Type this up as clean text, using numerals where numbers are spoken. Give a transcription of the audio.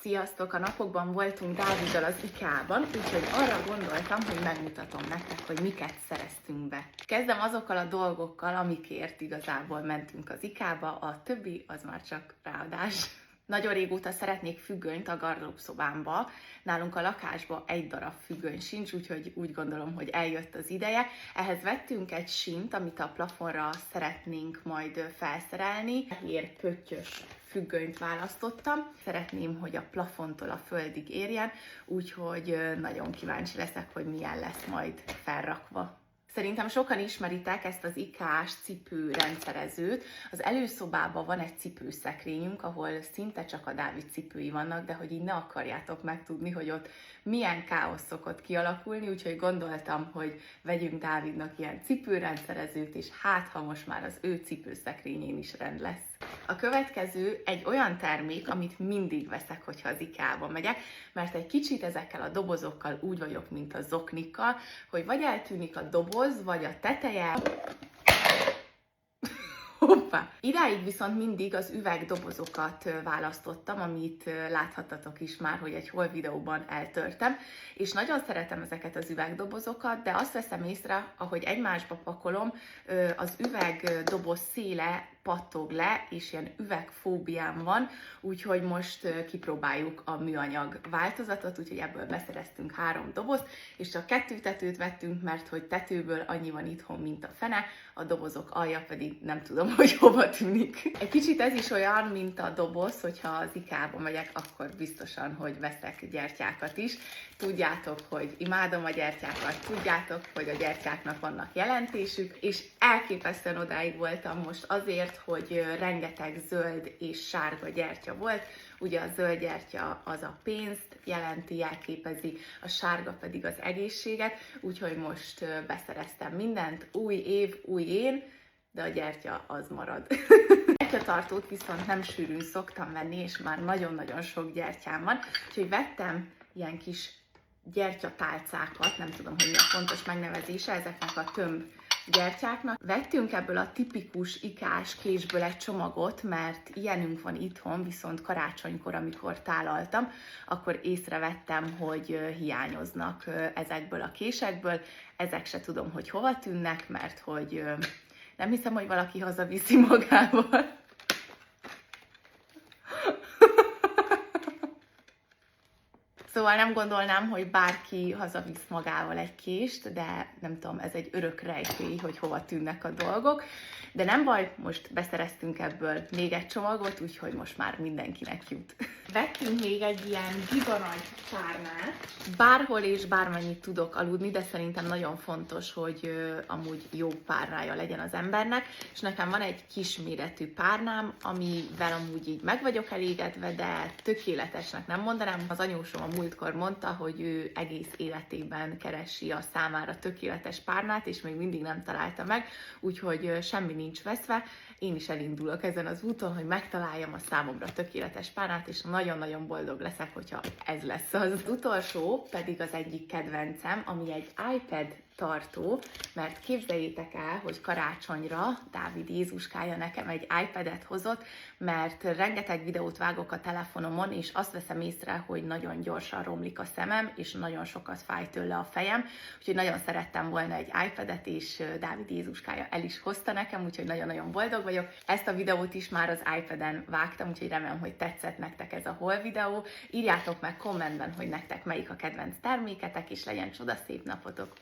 Sziasztok! A napokban voltunk Dáviddal az IKEA-ban, úgyhogy arra gondoltam, hogy megmutatom nektek, hogy miket szereztünk be. Kezdem azokkal a dolgokkal, amikért igazából mentünk az IKEA-ba, a többi az már csak ráadás. Nagyon régóta szeretnék függönyt a gardróbszobámba, nálunk a lakásban egy darab függöny sincs, úgyhogy úgy gondolom, hogy eljött az ideje. Ehhez vettünk egy sínt, amit a plafonra szeretnénk majd felszerelni. Fehér pöttyös függönyt választottam. Szeretném, hogy a plafontól a földig érjen, úgyhogy nagyon kíváncsi leszek, hogy milyen lesz majd felrakva. Szerintem sokan ismeritek ezt az IKEA-s cipőrendszerezőt. Az előszobában van egy cipőszekrényünk, ahol szinte csak a Dávid cipői vannak, de hogy így ne akarjátok megtudni, hogy ott milyen káosz szokott kialakulni, úgyhogy gondoltam, hogy vegyünk Dávidnak ilyen cipőrendszerezőt, és hát ha most már az ő cipőszekrényén is rend lesz. A következő egy olyan termék, amit mindig veszek, hogyha az IKEA-ba megyek, mert egy kicsit ezekkel a dobozokkal úgy vagyok, mint a zoknikkal, hogy vagy eltűnik a doboz, vagy a teteje. Hoppá! Idáig viszont mindig az üvegdobozokat választottam, amit láthattatok is már, hogy egy hol videóban eltörtem, és nagyon szeretem ezeket az üvegdobozokat, de azt veszem észre, ahogy egymásba pakolom, az üvegdoboz széle pattog le, és ilyen üvegfóbiám van, úgyhogy most kipróbáljuk a műanyag változatot, úgyhogy ebből beszereztünk 3 dobozt, és csak 2 tetőt vettünk, mert hogy tetőből annyi van itthon, mint a fene, a dobozok alja pedig nem tudom, hogy hova tűnik. Egy kicsit ez is olyan, mint a doboz, hogyha az IKEA-ba megyek, akkor biztosan, hogy veszek gyertyákat is. Tudjátok, hogy imádom a gyertyákat, tudjátok, hogy a gyertyáknak vannak jelentésük, és elképesztően odáig voltam most azért, hogy rengeteg zöld és sárga gyertya volt. Ugye a zöld gyertya az a pénzt jelenti, jelképezi, a sárga pedig az egészséget, úgyhogy most beszereztem mindent, új év, új én, de a gyertya az marad. Gyertyatartót viszont nem sűrűn szoktam venni, és már nagyon-nagyon sok gyertyám van, úgyhogy vettem ilyen kis gyertyatálcákat, nem tudom, hogy mi a pontos megnevezése ezeknek a tömb gyertyáknak. Vettünk ebből a tipikus IKEA-s késből egy csomagot, mert ilyenünk van itthon, viszont karácsonykor, amikor tálaltam, akkor észrevettem, hogy hiányoznak ezekből a késekből. Ezek se tudom, hogy hova tűnnek, mert hogy nem hiszem, hogy valaki hazaviszi magával. Szóval nem gondolnám, hogy bárki hazavisz magával egy kést, de nem tudom, ez egy örök rejtély, hogy hova tűnnek a dolgok. De nem baj, most beszereztünk ebből még egy csomagot, úgyhogy most már mindenkinek jut. Vettünk még egy ilyen giganagy párnát. Bárhol és bármennyit tudok aludni, de szerintem nagyon fontos, hogy amúgy jó párnája legyen az embernek. És nekem van egy kisméretű párnám, amivel amúgy így meg vagyok elégedve, de tökéletesnek nem mondanám. Az anyósom a múltkor mondta, hogy ő egész életében keresi a számára tökéletes párnát, és még mindig nem találta meg, úgyhogy semmi nincs veszve. Én is elindulok ezen az úton, hogy megtaláljam a számomra tökéletes párnát, és nagyon-nagyon boldog leszek, hogyha ez lesz az. Az utolsó pedig az egyik kedvencem, ami egy iPad tartó, mert képzeljétek el, hogy karácsonyra Dávid Jézuskája nekem egy iPad-et hozott, mert rengeteg videót vágok a telefonomon, és azt veszem észre, hogy nagyon gyorsan romlik a szemem, és nagyon sokat fáj tőle a fejem, úgyhogy nagyon szerettem volna egy iPad-et, és Dávid Jézuskája el is hozta nekem, úgyhogy nagyon-nagyon boldog vagyok. Ezt a videót is már az iPad-en vágtam, úgyhogy remélem, hogy tetszett nektek ez a haul videó. Írjátok meg kommentben, hogy nektek melyik a kedvenc terméketek, és legyen csodaszép napotok!